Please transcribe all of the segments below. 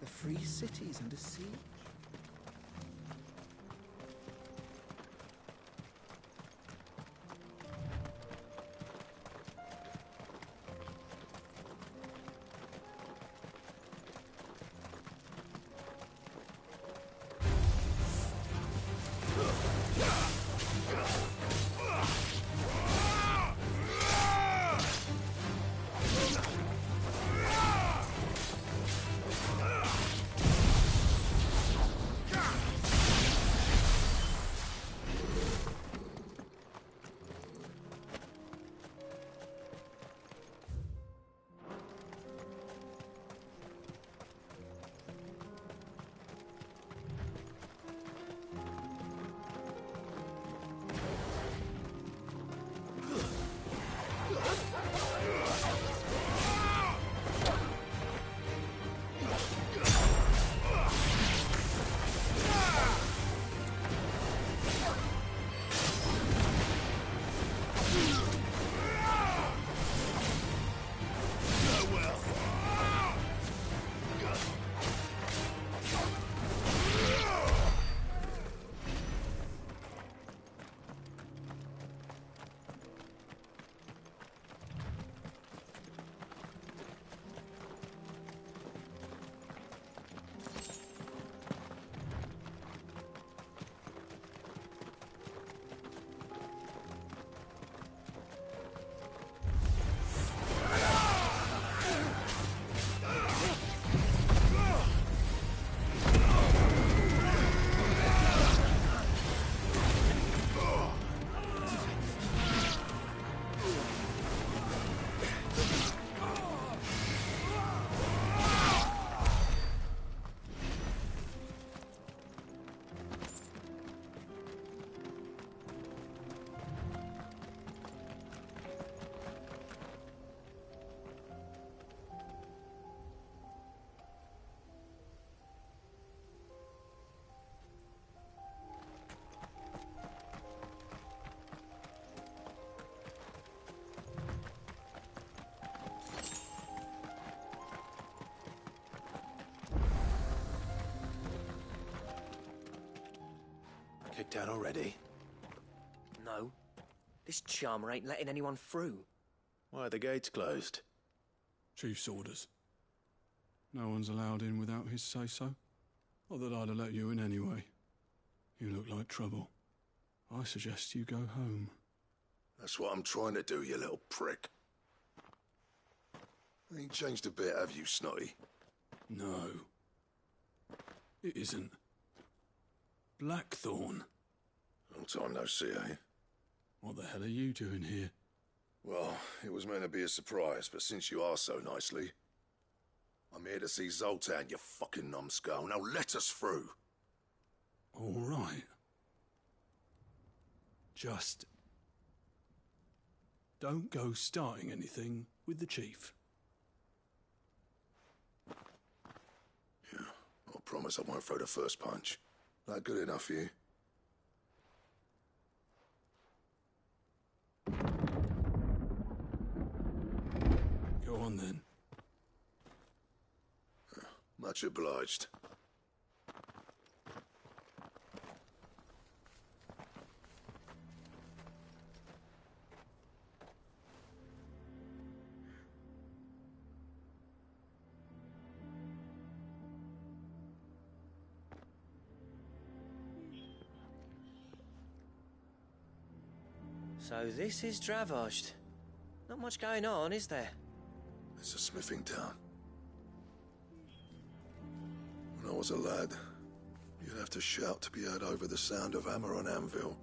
The free city's under siege. Kicked down already? No. This charmer ain't letting anyone through. Why are the gates closed? Chief's orders. No one's allowed in without his say-so. Not that I'd have let you in anyway. You look like trouble. I suggest you go home. That's what I'm trying to do, you little prick. Ain't changed a bit, have you, Snotty? No. It isn't. Blackthorn. Long time no see, eh? What the hell are you doing here? Well, it was meant to be a surprise, but since you are so nicely, I'm here to see Zoltan, you fucking numbskull. Now let us through. All right. Just don't go starting anything with the chief. Yeah, I promise I won't throw the first punch. That good enough for you? Go on then. Much obliged. So this is Dravosht. Not much going on, is there? It's a smithing town. When I was a lad, you'd have to shout to be heard over the sound of hammer on anvil.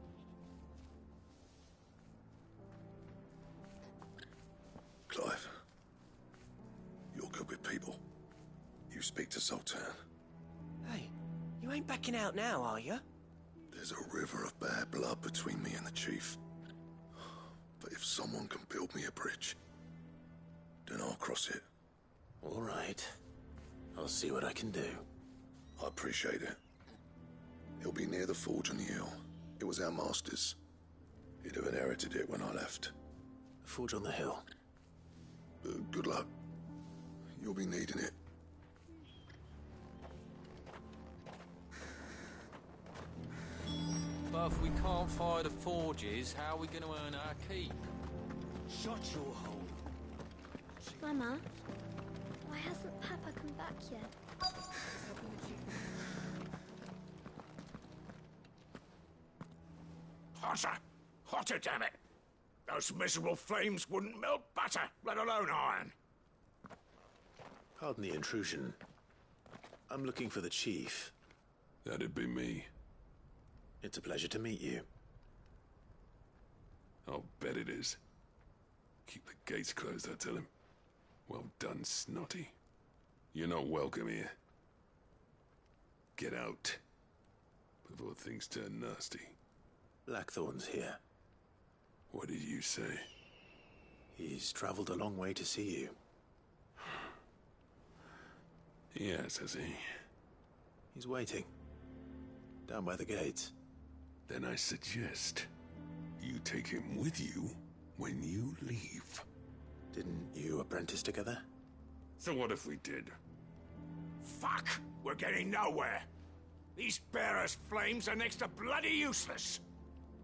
speak to Zoltan. Hey, you ain't backing out now, are you? There's a river of bad blood between me and the chief. But if someone can build me a bridge, then I'll cross it. All right. I'll see what I can do. I appreciate it. It'll be near the forge on the hill. It was our master's. He'd have inherited it when I left. The forge on the hill. Good luck. You'll be needing it. But if we can't fire the forges, how are we going to earn our keep? Shut your hole. Mama, why hasn't Papa come back yet? Hotter! Hotter, damn it! Those miserable flames wouldn't melt butter, let alone iron. Pardon the intrusion. I'm looking for the chief. That'd be me. It's a pleasure to meet you. I'll bet it is. Keep the gates closed, I tell him. Well done, Snotty. You're not welcome here. Get out. Before things turn nasty. Blackthorn's here. What did you say? He's traveled a long way to see you. Yes, has he? He's waiting. Down by the gates. Then I suggest you take him with you when you leave. Didn't you apprentice together? So what if we did? Fuck! We're getting nowhere! These bearers' flames are next to bloody useless!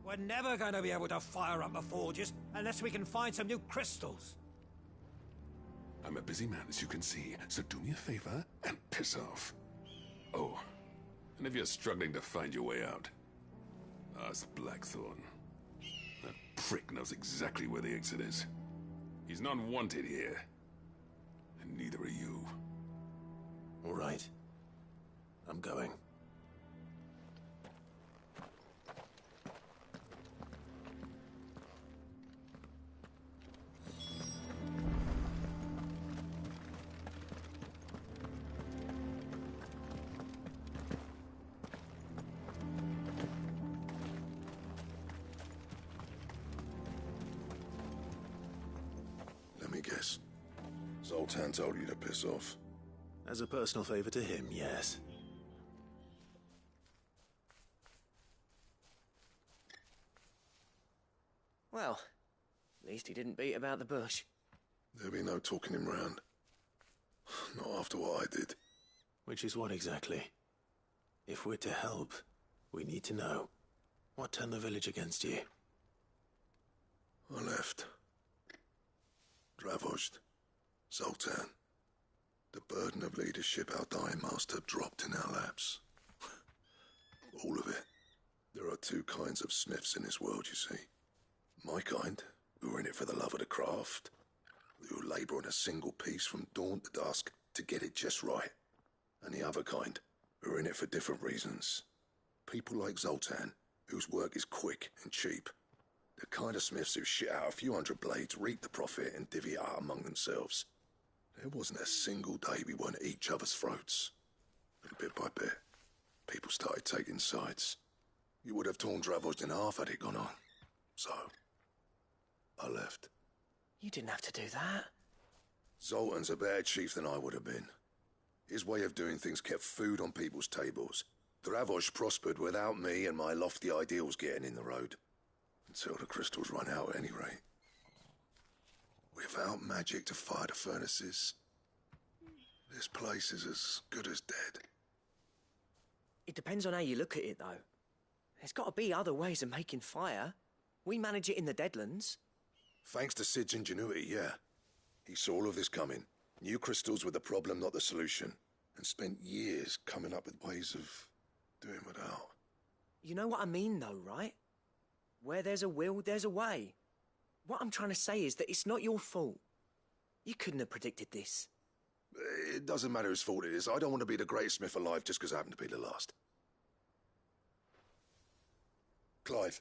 We're never going to be able to fire up the forges unless we can find some new crystals. I'm a busy man, as you can see, so do me a favor and piss off. Oh, and if you're struggling to find your way out, ask Blackthorn. That prick knows exactly where the exit is. He's not wanted here, and neither are you. All right. I'm going. Let me guess. Zoltan told you to piss off. As a personal favor to him, yes. Well, at least he didn't beat about the bush. There'll be no talking him round. Not after what I did. Which is what exactly? If we're to help, we need to know. What turned the village against you? I left. Dravozd. Zoltan. The burden of leadership our dying master dropped in our laps. All of it. There are two kinds of smiths in this world, you see. My kind, who are in it for the love of the craft, who labour on a single piece from dawn to dusk to get it just right. And the other kind, who are in it for different reasons. People like Zoltan, whose work is quick and cheap. The kind of smiths who shit out a few hundred blades, reap the profit, and divvy it out among themselves. There wasn't a single day we weren't at each other's throats. And bit by bit, people started taking sides. You would have torn Dravozd in half had it gone on. So, I left. You didn't have to do that. Zoltan's a better chief than I would have been. His way of doing things kept food on people's tables. Dravozd prospered without me and my lofty ideals getting in the road. Until the crystals run out at any rate. Without magic to fire the furnaces, this place is as good as dead. It depends on how you look at it, though. There's got to be other ways of making fire. We manage it in the Deadlands. Thanks to Sid's ingenuity, yeah. He saw all of this coming. Knew crystals were the problem, not the solution. And spent years coming up with ways of doing without. You know what I mean, though, right? Where there's a will, there's a way. What I'm trying to say is that it's not your fault. You couldn't have predicted this. It doesn't matter whose fault it is. I don't want to be the greatest smith alive just because I happen to be the last. Clive.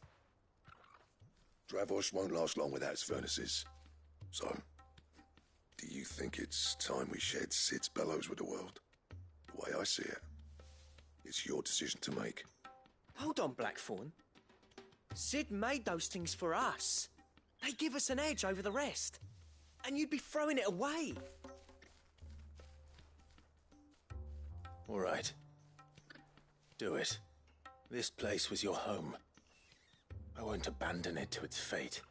Dravozd won't last long without its furnaces. So, do you think it's time we shared Sid's bellows with the world? way I see it, it's your decision to make. Hold on, Blackthorn. Sid made those things for us. They give us an edge over the rest. And you'd be throwing it away. All right. Do it. This place was your home. I won't abandon it to its fate.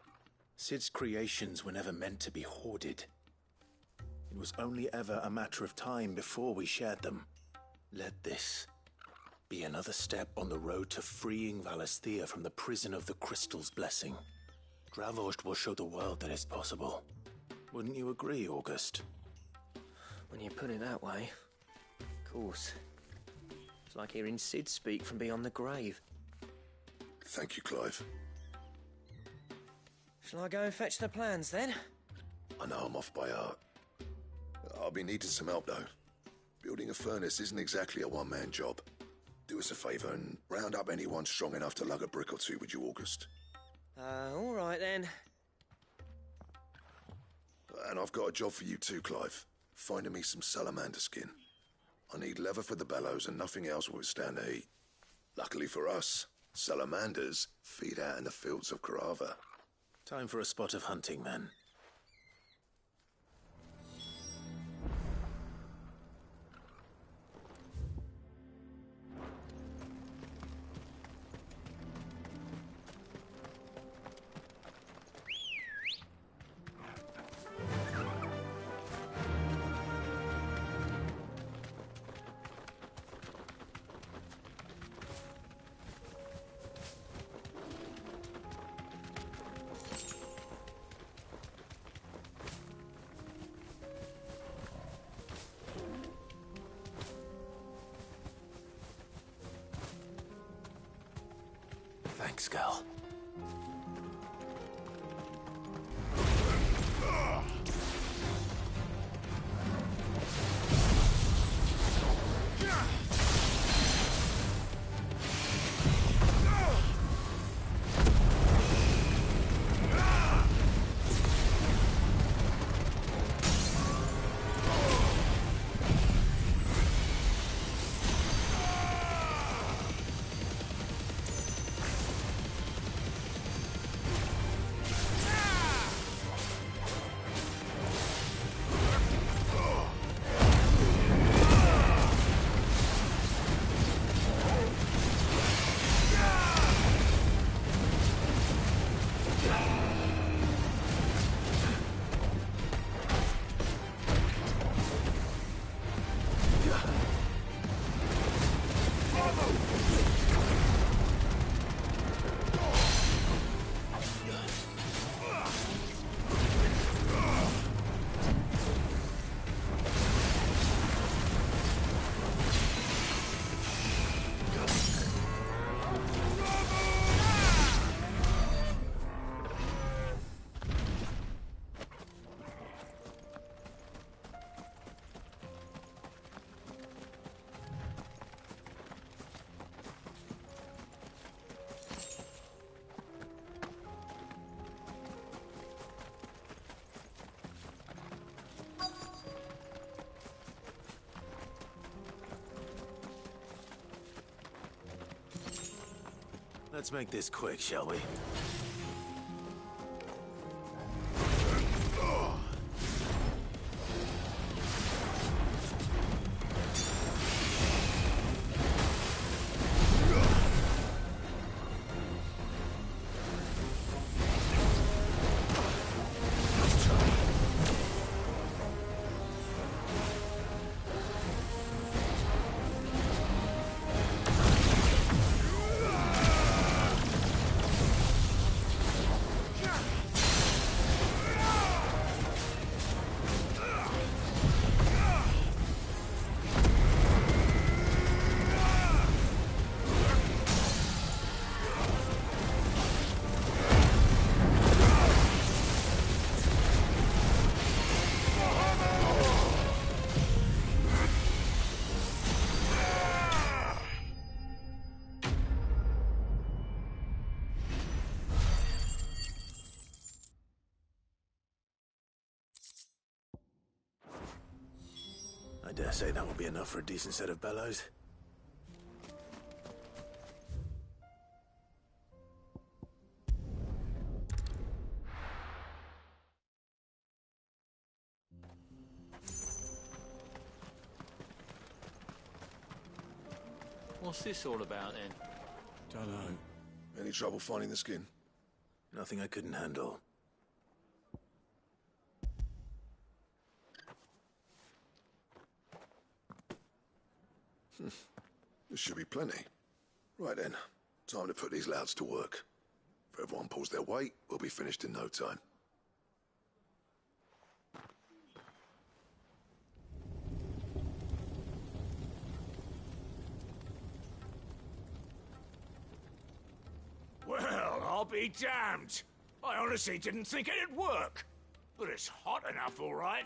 Sid's creations were never meant to be hoarded. It was only ever a matter of time before we shared them. Let this be another step on the road to freeing Valisthea from the prison of the Crystal's blessing. Dravost will show the world that it's possible. Wouldn't you agree, August? When you put it that way, of course. It's like hearing Sid speak from beyond the grave. Thank you, Clive. Shall I go and fetch the plans, then? I know I'm off by heart. I'll be needing some help, though. Building a furnace isn't exactly a one-man job. Do us a favour and round up anyone strong enough to lug a brick or two, would you, August? All right, then. And I've got a job for you too, Clive. Finding me some salamander skin. I need leather for the bellows and nothing else will withstand the heat. Luckily for us, salamanders feed out in the fields of Carava. Time for a spot of hunting, then. Thanks, Gal. Let's make this quick, shall we? dare say that will be enough for a decent set of bellows. What's this all about then? Dunno. Any trouble finding the skin? Nothing I couldn't handle. There should be plenty. Right then, time to put these louds to work. If everyone pulls their weight, we'll be finished in no time. Well, I'll be damned. I honestly didn't think it'd work. But it's hot enough, all right.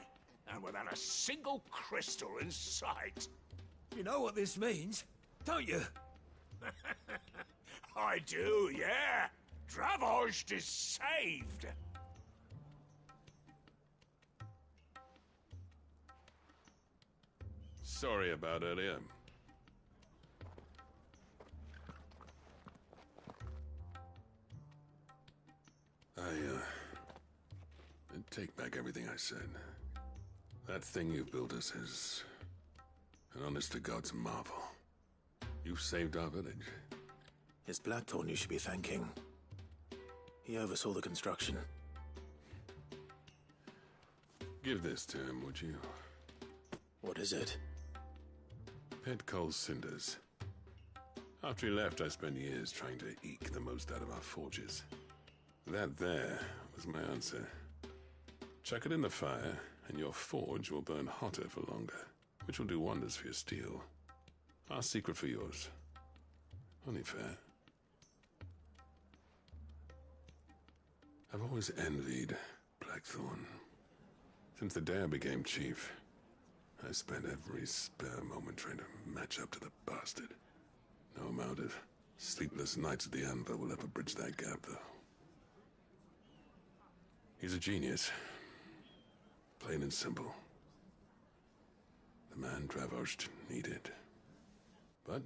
And without a single crystal in sight. You know what this means, don't you? I do, yeah. Dravost is saved. Sorry about earlier. Take back everything I said. That thing you built us is an honest-to-God's marvel. You've saved our village. It's Blackthorn you should be thanking. He oversaw the construction. Give this to him, would you? What is it? Pet Cole's cinders. After he left, I spent years trying to eke the most out of our forges. That there was my answer. Chuck it in the fire, and your forge will burn hotter for longer, which will do wonders for your steel. Our secret for yours. Only fair. I've always envied Blackthorn. Since the day I became chief, I spent every spare moment trying to match up to the bastard. No amount of sleepless nights at the anvil will ever bridge that gap, though. He's a genius. Plain and simple. The man Dravost needed. But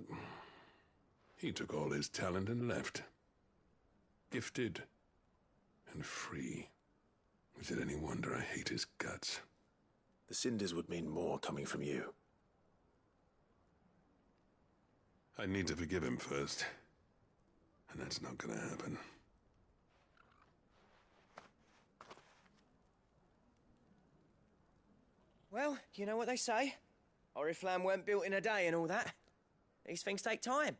he took all his talent and left. Gifted and free. Is it any wonder I hate his guts? The cinders would mean more coming from you. I need to forgive him first. And that's not gonna happen. Well, you know what they say. Oriflamme weren't built in a day and all that. These things take time.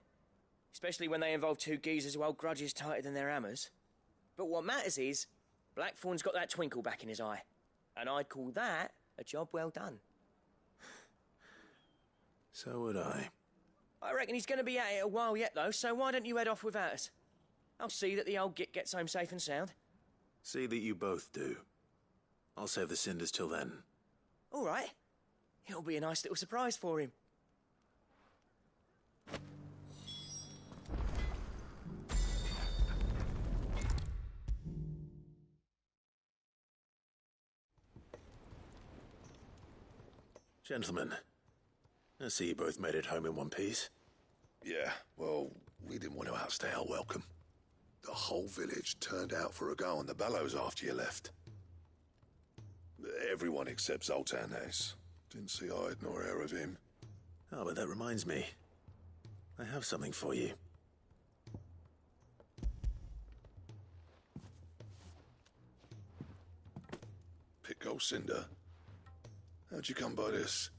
Especially when they involve two geezers who hold grudges tighter than their hammers. But what matters is, Blackthorn's got that twinkle back in his eye. And I'd call that a job well done. So would I. I reckon he's going to be at it a while yet, though, so why don't you head off without us? I'll see that the old git gets home safe and sound. See that you both do. I'll save the cinders till then. All right. It'll be a nice little surprise for him. Gentlemen, I see you both made it home in one piece. Yeah, well, we didn't want to outstay our welcome. The whole village turned out for a go on the bellows after you left. Everyone except Zoltan, that is. Didn't see hide nor hair of him. Oh, but that reminds me. I have something for you. Pico Cinder? How'd you come by this?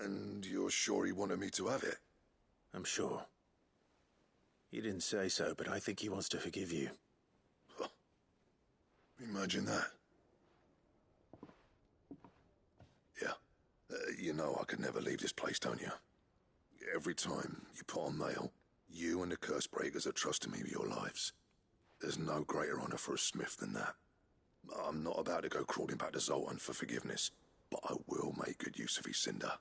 And you're sure he wanted me to have it? I'm sure. He didn't say so, but I think he wants to forgive you. Huh. Imagine that. Yeah. You know I could never leave this place, don't you? Every time you put on mail, you and the curse breakers are trusting me with your lives. There's no greater honor for a smith than that. I'm not about to go crawling back to Zoltan for forgiveness, but I will make good use of his cinder.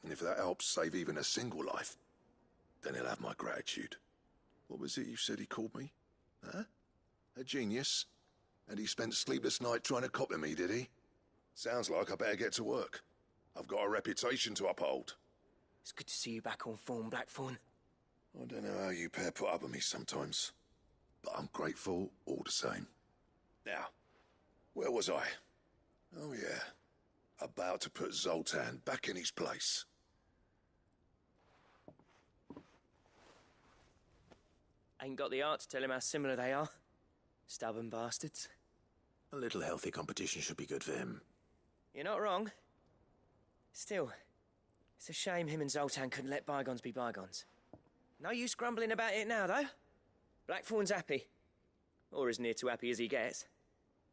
And if that helps save even a single life, then he'll have my gratitude. What was it you said he called me? Huh? A genius? And he spent sleepless night trying to copy me, did he? Sounds like I better get to work. I've got a reputation to uphold. It's good to see you back on form, Blackthorn. I don't know how you pair put up with me sometimes, but I'm grateful all the same. Now, where was I? Oh yeah, about to put Zoltan back in his place. Ain't got the art to tell him how similar they are. Stubborn bastards. A little healthy competition should be good for him. You're not wrong. Still, it's a shame him and Zoltan couldn't let bygones be bygones. No use grumbling about it now, though. Blackthorn's happy. Or as near to happy as he gets.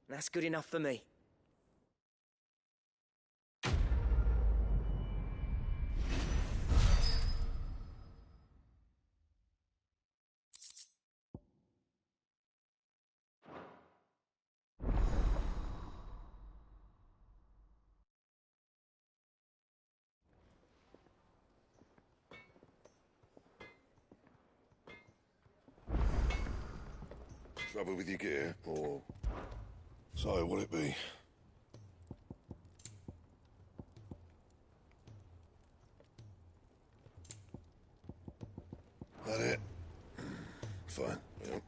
And that's good enough for me. Trouble with your gear, or... So, what'll it be? That it? Fine, yeah.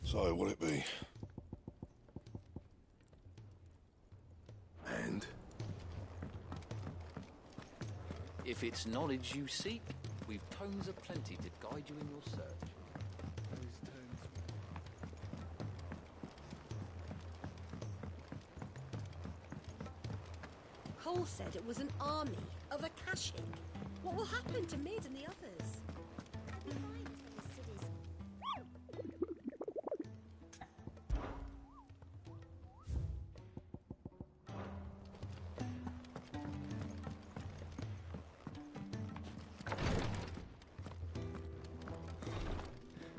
So, what'll it be? And? If it's knowledge you seek, we've tomes aplenty to guide you in your search. Cole said it was an army of Akashic. What will happen to Mid and the others? They'll be fine till the city's...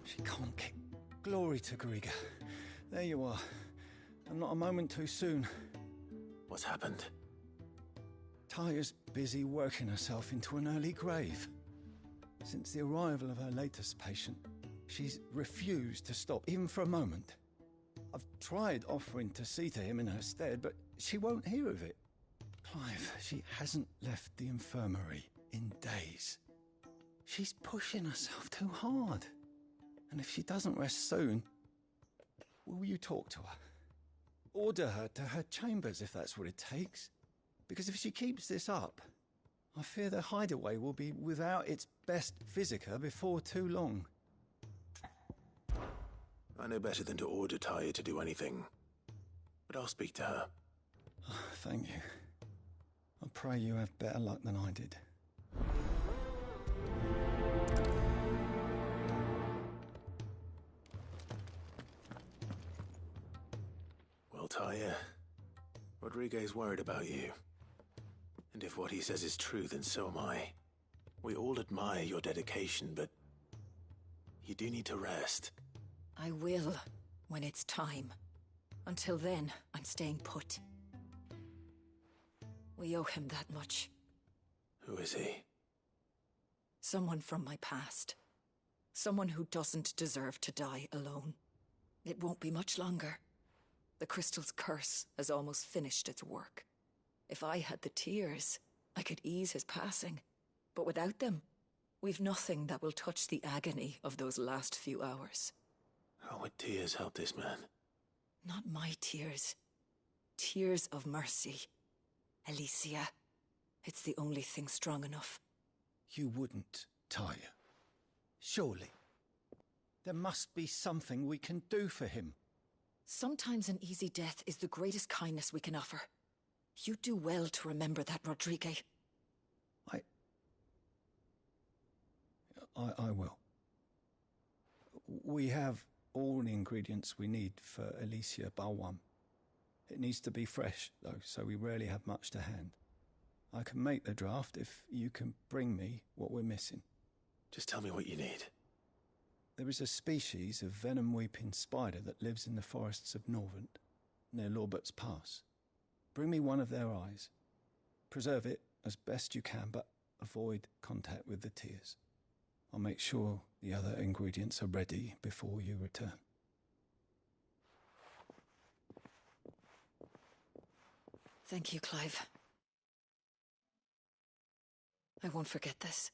She can't kick. Glory to Griga. There you are. And not a moment too soon. What's happened? Taya's busy working herself into an early grave. Since the arrival of her latest patient, she's refused to stop, even for a moment. I've tried offering to see to him in her stead, but she won't hear of it. Clive, she hasn't left the infirmary in days. She's pushing herself too hard. And if she doesn't rest soon, will you talk to her? Order her to her chambers if that's what it takes. Because if she keeps this up, I fear the hideaway will be without its best physica before too long. I know better than to order Taya to do anything. But I'll speak to her. Oh, thank you. I pray you have better luck than I did. Well, Taya, Rodriguez worried about you. And if what he says is true, then so am I. We all admire your dedication, but you do need to rest. I will, when it's time. Until then, I'm staying put. We owe him that much. Who is he? Someone from my past. Someone who doesn't deserve to die alone. It won't be much longer. The crystal's curse has almost finished its work. If I had the tears, I could ease his passing. But without them, we've nothing that will touch the agony of those last few hours. How would tears help this man? Not my tears. Tears of mercy. Alicia, it's the only thing strong enough. You wouldn't, Taya. Surely. There must be something we can do for him. Sometimes an easy death is the greatest kindness we can offer. You do well to remember that, Rodrigue. I will. We have all the ingredients we need for Alicia Balwam. It needs to be fresh, though, so we rarely have much to hand. I can make the draft if you can bring me what we're missing. Just tell me what you need. There is a species of venom-weeping spider that lives in the forests of Norvent, near Lorbert's Pass. Bring me one of their eyes. Preserve it as best you can, but avoid contact with the tears. I'll make sure the other ingredients are ready before you return. Thank you, Clive. I won't forget this.